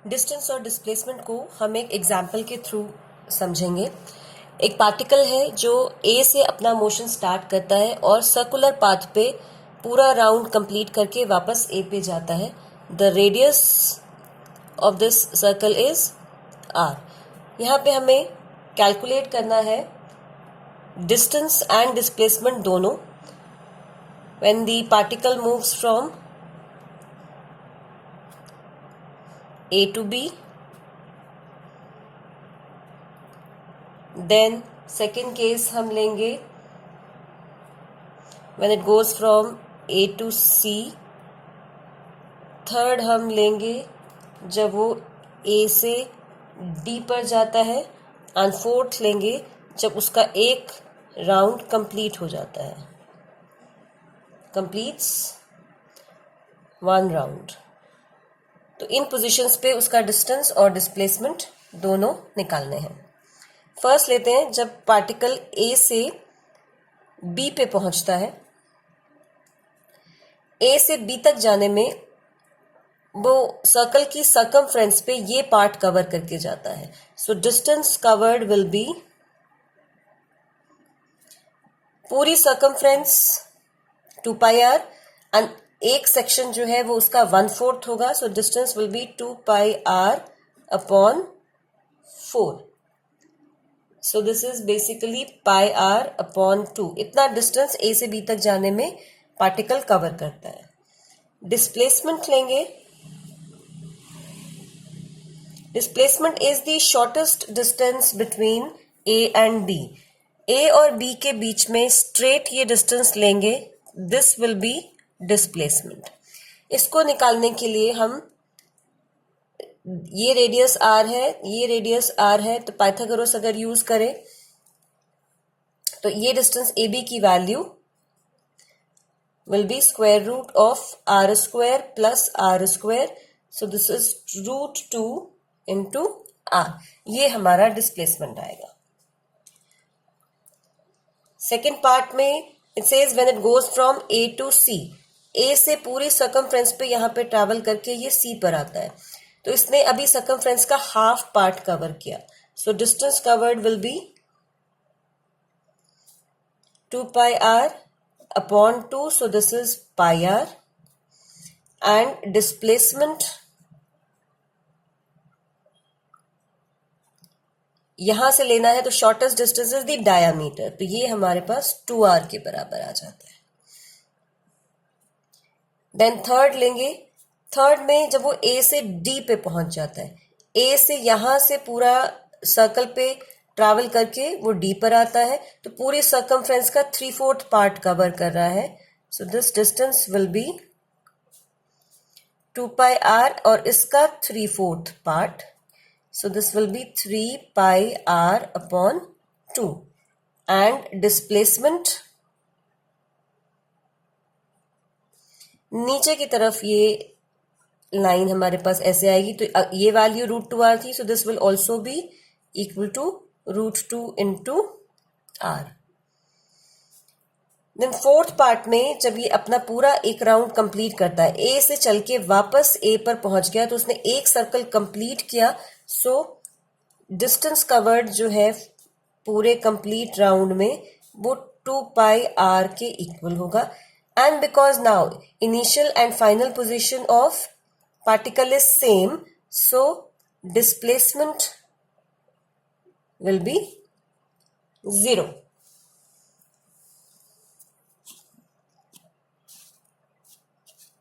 Distance और displacement को हम एक एग्जाम्पल के थ्रू समझेंगे। एक पार्टिकल है जो ए से अपना मोशन स्टार्ट करता है और सर्कुलर पाथ पे पूरा राउंड कंप्लीट करके वापस ए पे जाता है। The radius of this circle is R. यहाँ पे हमें कैलकुलेट करना है डिस्टेंस एंड डिस्प्लेसमेंट दोनों when the particle moves from A to B. Then second case हम लेंगे when it goes from A to C. Third हम लेंगे जब वो A से D पर जाता है एंड फोर्थ लेंगे जब उसका एक राउंड कंप्लीट हो जाता है, कंप्लीट्स वन राउंड। तो इन पोजीशंस पे उसका डिस्टेंस और डिस्प्लेसमेंट दोनों निकालने हैं। फर्स्ट लेते हैं जब पार्टिकल ए से बी पे पहुंचता है। ए से बी तक जाने में वो सर्कल की सर्कमफ्रेंस पे ये पार्ट कवर करके जाता है। So distance covered will be पूरी सर्कमफ्रेंस 2 पाई आर एंड एक सेक्शन जो है वो उसका 1/4 होगा। So distance will be 2 pi R upon 4। So this is basically pi R upon 2। इतना डिस्टेंस ए से बी तक जाने में पार्टिकल कवर करता है। डिस्प्लेसमेंट लेंगे। Displacement is the shortest distance between A and B. A और बी के बीच में स्ट्रेट ये डिस्टेंस लेंगे, दिस विल बी डिस्प्लेसमेंट। इसको निकालने के लिए हम ये रेडियस आर है, ये रेडियस आर है, तो पाइथागोरस अगर यूज करें तो ये डिस्टेंस ए बी की value will be square root of r square plus r square. So this is √2 into r. ये हमारा डिस्प्लेसमेंट आएगा। सेकेंड पार्ट में it says when it goes from A to C. A से पूरी circumference पे यहाँ पे ट्रैवल करके ये सी पर आता है। तो इसने अभी सर्कमफ्रेंस का हाफ पार्ट कवर किया। So distance covered will be 2 pi R upon 2। So this is pi R and displacement यहां से लेना है तो shortest distance is the diameter. तो ये हमारे पास 2r के बराबर आ जाता है। देन थर्ड लेंगे। थर्ड में जब वो ए से डी पे पहुंच जाता है, ए से यहां से पूरा सर्कल पे ट्रैवल करके वो डी पर आता है, तो पूरी सर्कमफ्रेंस का 3/4 पार्ट कवर कर रहा है। So this distance will be 2 pi R और इसका 3/4 part. So this will be 3 pi R upon 2 and displacement नीचे की तरफ ये लाइन हमारे पास ऐसे आएगी। तो ये वैल्यू √2r थी। So this will also be equal to √2 into R. Then fourth part में जब ये अपना पूरा एक राउंड कंप्लीट करता है, ए से चल के वापस ए पर पहुंच गया, तो उसने एक सर्कल कंप्लीट किया। सो डिस्टेंस कवर्ड जो है पूरे कंप्लीट राउंड में वो 2 पाई आर के इक्वल होगा। And because now initial and final position of particle is same, so displacement will be 0.